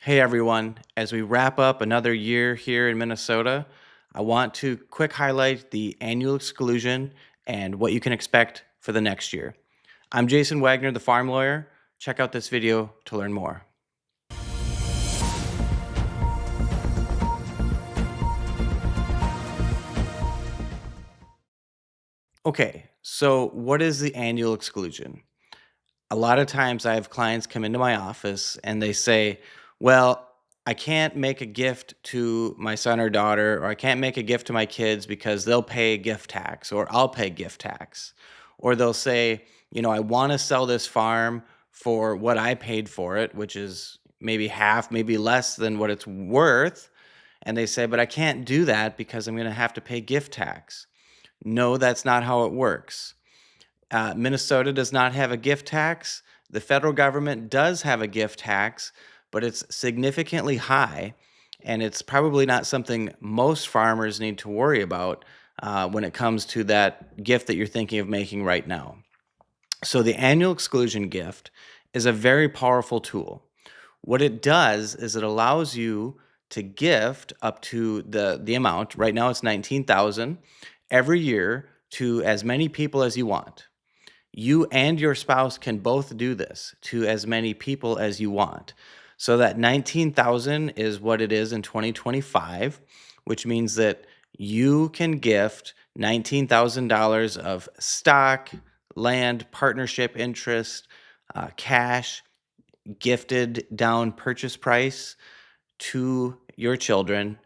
Hey everyone, as we wrap up another year here in Minnesota, I want to quick highlight the annual exclusion and what you can expect for the next year. I'm Jason Wagner, the farm lawyer. Check out this video to learn more. Okay, so what is the annual exclusion? A lot of times I have clients come into my office and they say, well, I can't make a gift to my son or daughter, or I can't make a gift to my kids because they'll pay gift tax, or I'll pay gift tax. Or they'll say, I want to sell this farm for what I paid for it, which is maybe half, maybe less than what it's worth. And they say, but I can't do that because I'm going to have to pay gift tax. No, that's not how it works. Minnesota does not have a gift tax. The federal government does have a gift tax, but it's significantly high, and it's probably not something most farmers need to worry about when it comes to that gift that you're thinking of making right now. So the annual exclusion gift is a very powerful tool. What it does is it allows you to gift up to the amount. Right now it's 19,000 every year to as many people as you want. You and your spouse can both do this to as many people as you want. So that 19,000 is what it is in 2025, which means that you can gift $19,000 of stock, land, partnership interest, cash, gifted down purchase price to your children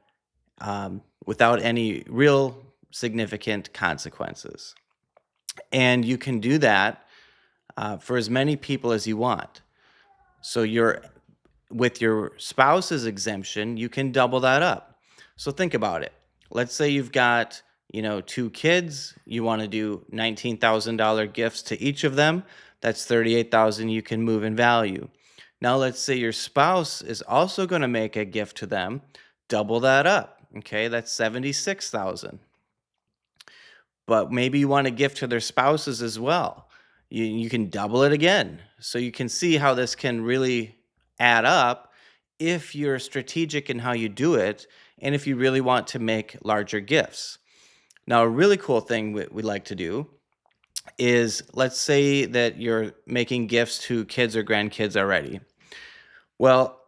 without any real significant consequences. And you can do that for as many people as you want. So with your spouse's exemption, you can double that up. So think about it. Let's say you've got, two kids, you want to do $19,000 gifts to each of them. That's $38,000 you can move in value. Now let's say your spouse is also going to make a gift to them, double that up. Okay, that's $76,000. But maybe you want to gift to their spouses as well. You can double it again. So you can see how this can really add up if you're strategic in how you do it and if you really want to make larger gifts. Now, a really cool thing we like to do is, let's say that you're making gifts to kids or grandkids already. Well,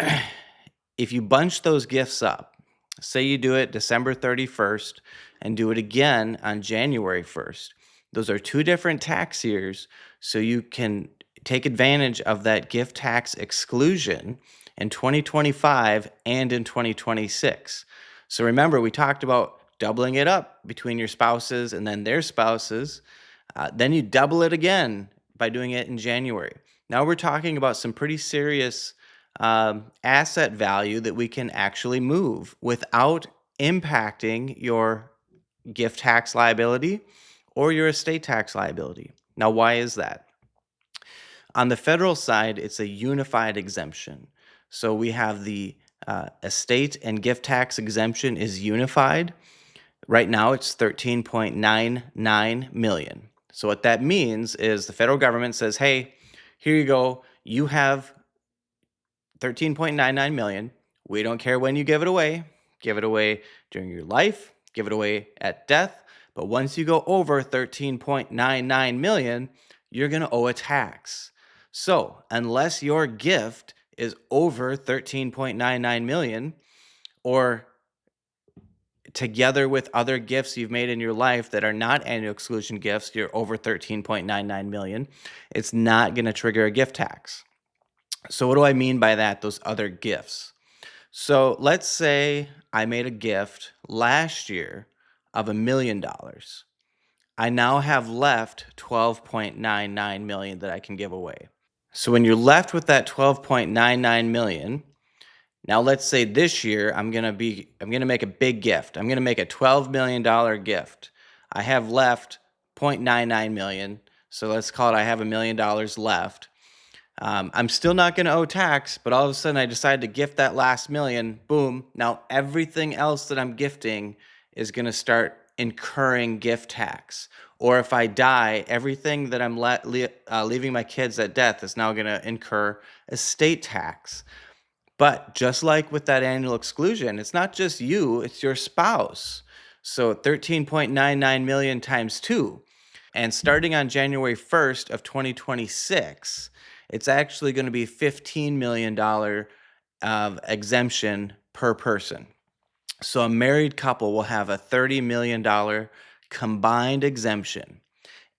if you bunch those gifts up, say you do it December 31st and do it again on January 1st, those are two different tax years, so you can take advantage of that gift tax exclusion in 2025 and in 2026. So remember, we talked about doubling it up between your spouses and then their spouses. Then you double it again by doing it in January. Now we're talking about some pretty serious asset value that we can actually move without impacting your gift tax liability or your estate tax liability. Now, why is that? On the federal side, it's a unified exemption. So we have the estate and gift tax exemption is unified. Right now, it's 13.99 million. So what that means is the federal government says, hey, here you go. You have 13.99 million. We don't care when you give it away. Give it away during your life, give it away at death. But once you go over 13.99 million, you're going to owe a tax. So, unless your gift is over 13.99 million, or together with other gifts you've made in your life that are not annual exclusion gifts, you're over 13.99 million, it's not going to trigger a gift tax. So what do I mean by that, those other gifts? So let's say I made a gift last year of $1 million. I now have left 12.99 million that I can give away. So when you're left with that 12.99 million, now let's say this year I'm going to make a big gift. I'm going to make a $12 million gift. I have left 0.99 million. So let's call it I have $1 million left. I'm still not going to owe tax, but all of a sudden I decide to gift that last million. Boom. Now everything else that I'm gifting is going to start incurring gift tax. Or if I die, everything that I'm leaving my kids at death is now going to incur estate tax. But just like with that annual exclusion, it's not just you, it's your spouse. So 13.99 million times 2. And starting on January 1st of 2026, it's actually going to be $15 million of exemption per person. So a married couple will have a $30 million combined exemption.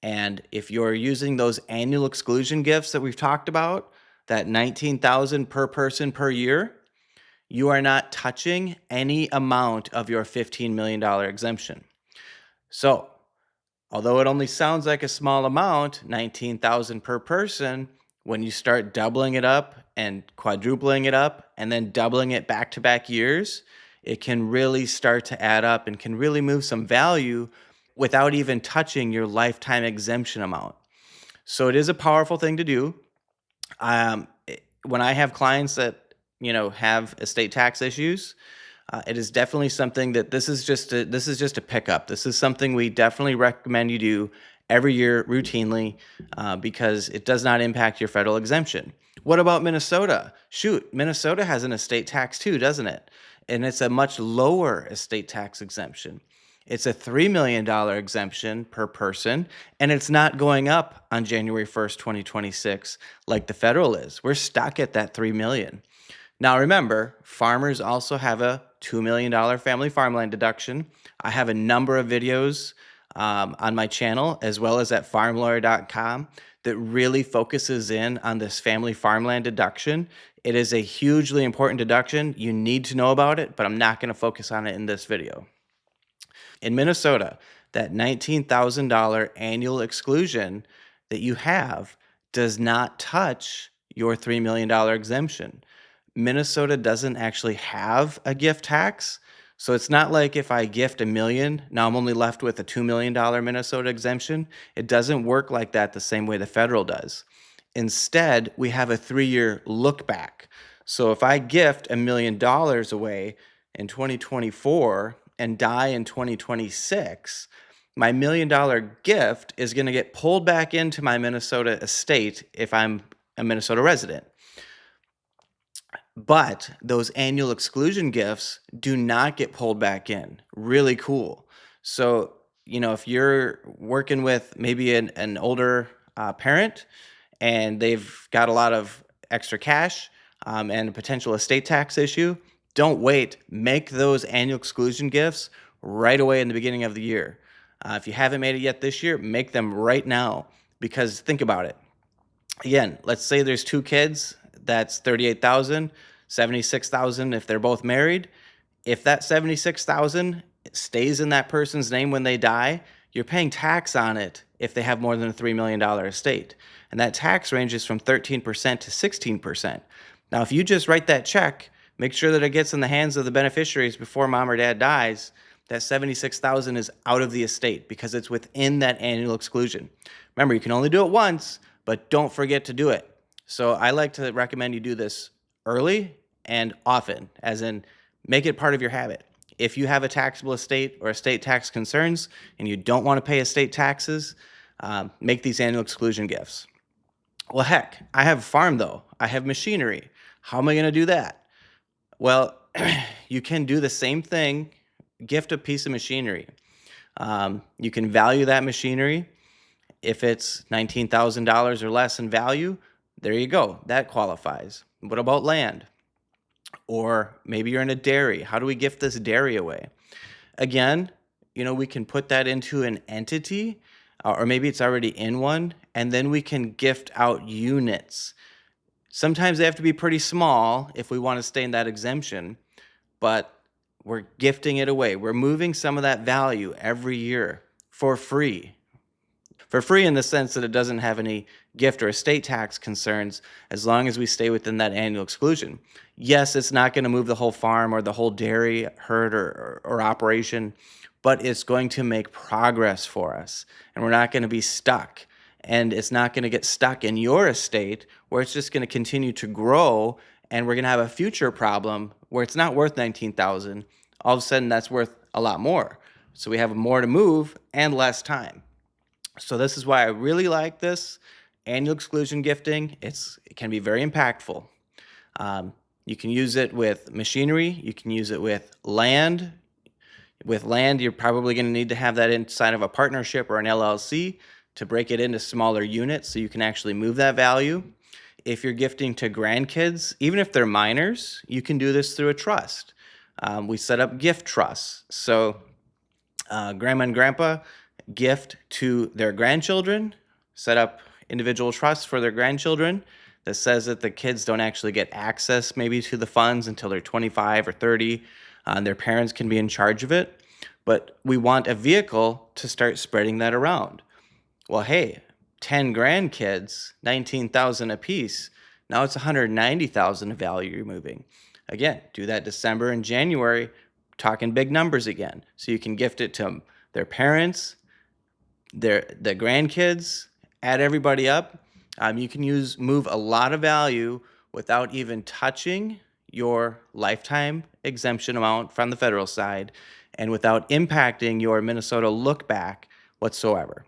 And if you're using those annual exclusion gifts that we've talked about, that 19,000 per person per year, you are not touching any amount of your $15 million exemption. So, although it only sounds like a small amount, 19,000 per person, when you start doubling it up and quadrupling it up and then doubling it back to back years, it can really start to add up and can really move some value without even touching your lifetime exemption amount. So it is a powerful thing to do. When I have clients that have estate tax issues, it is definitely something that this is just a pickup. This is something we definitely recommend you do every year routinely, because it does not impact your federal exemption. What about Minnesota? Shoot, Minnesota has an estate tax too, doesn't it? And it's a much lower estate tax exemption. It's a $3 million exemption per person, and it's not going up on January 1st, 2026, like the federal is. We're stuck at that $3 million. Now, remember, farmers also have a $2 million family farmland deduction. I have a number of videos on my channel, as well as at farmlawyer.com, that really focuses in on this family farmland deduction. It is a hugely important deduction. You need to know about it, but I'm not going to focus on it in this video. In Minnesota, that $19,000 annual exclusion that you have does not touch your $3 million exemption. Minnesota doesn't actually have a gift tax. So it's not like if I gift $1 million, now I'm only left with a $2 million Minnesota exemption. It doesn't work like that the same way the federal does. Instead, we have a 3-year look back. So if I gift $1 million away in 2024 and die in 2026, my $1 million gift is going to get pulled back into my Minnesota estate if I'm a Minnesota resident. But those annual exclusion gifts do not get pulled back in. Really cool. So, if you're working with maybe an older parent and they've got a lot of extra cash and a potential estate tax issue, don't wait. Make those annual exclusion gifts right away in the beginning of the year. If you haven't made it yet this year, make them right now, because think about it. Again, let's say there's 2 kids, that's 38,000, 76,000 if they're both married. If that 76,000 stays in that person's name when they die, you're paying tax on it if they have more than a $3 million estate. And that tax ranges from 13% to 16%. Now, if you just write that check, make sure that it gets in the hands of the beneficiaries before mom or dad dies, that 76,000 is out of the estate because it's within that annual exclusion. Remember, you can only do it once, but don't forget to do it. So I like to recommend you do this early and often, as in make it part of your habit. If you have a taxable estate or estate tax concerns and you don't want to pay estate taxes, make these annual exclusion gifts. Well, heck, I have a farm though. I have machinery. How am I going to do that? Well, you can do the same thing, gift a piece of machinery. You can value that machinery. If it's $19,000 or less in value, there you go. That qualifies. What about land? Or maybe you're in a dairy. How do we gift this dairy away? Again, we can put that into an entity, or maybe it's already in one, and then we can gift out units. Sometimes they have to be pretty small if we want to stay in that exemption, but we're gifting it away. We're moving some of that value every year for free. For free in the sense that it doesn't have any gift or estate tax concerns, as long as we stay within that annual exclusion. Yes, it's not going to move the whole farm or the whole dairy herd or operation, but it's going to make progress for us, and we're not going to be stuck. And it's not going to get stuck in your estate where it's just going to continue to grow, and we're going to have a future problem where it's not worth 19,000. All of a sudden, that's worth a lot more. So we have more to move and less time. So this is why I really like this annual exclusion gifting. It can be very impactful. You can use it with machinery. You can use it with land. With land, you're probably going to need to have that inside of a partnership or an LLC to break it into smaller units so you can actually move that value. If you're gifting to grandkids, even if they're minors, you can do this through a trust. We set up gift trusts. So grandma and grandpa gift to their grandchildren, set up individual trusts for their grandchildren that says that the kids don't actually get access maybe to the funds until they're 25 or 30. And their parents can be in charge of it. But we want a vehicle to start spreading that around. Well, hey, 10 grandkids, 19,000 apiece. Now it's 190,000 of value you're moving. Again, do that December and January, talking big numbers again. So you can gift it to their parents, the grandkids, add everybody up. You can move a lot of value without even touching your lifetime exemption amount from the federal side and without impacting your Minnesota look back whatsoever.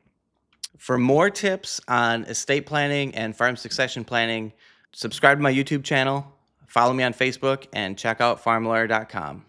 For more tips on estate planning and farm succession planning, subscribe to my YouTube channel, follow me on Facebook, and check out farmlawyer.com.